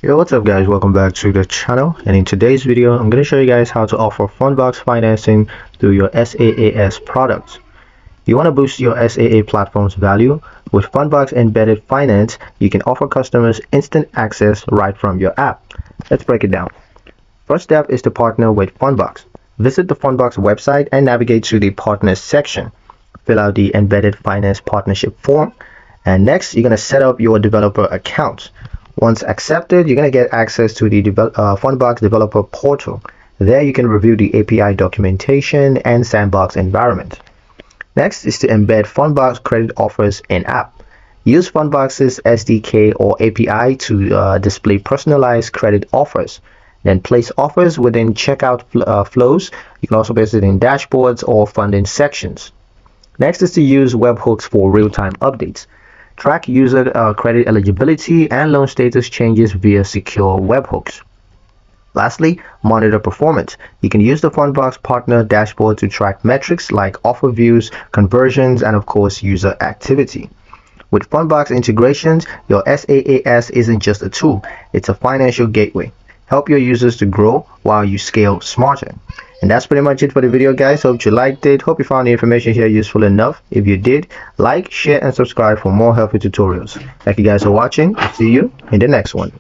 Yo, what's up guys, welcome back to the channel, and in today's video I'm going to show you guys how to offer Fundbox financing through your SaaS products. You want to boost your SaaS platform's value? With Fundbox embedded finance, you can offer customers instant access right from your app. Let's break it down. First step is to partner with Fundbox. Visit the Fundbox website and navigate to the partners section. Fill out the embedded finance partnership form, and next you're going to set up your developer account. Once accepted, you're going to get access to the Fundbox developer portal. There you can review the API documentation and sandbox environment. Next is to embed Fundbox credit offers in app. Use Fundbox's SDK or API to display personalized credit offers. Then place offers within checkout flows. You can also place it in dashboards or funding sections. Next is to use webhooks for real-time updates. Track user credit eligibility and loan status changes via secure webhooks. Lastly, monitor performance. You can use the Fundbox partner dashboard to track metrics like offer views, conversions, and of course user activity. With Fundbox integrations, your SaaS isn't just a tool, it's a financial gateway. Help your users to grow while you scale smarter. And that's pretty much it for the video, guys. Hope you liked it. Hope you found the information here useful enough. If you did, like, share, and subscribe for more helpful tutorials. Thank you guys for watching. See you in the next one.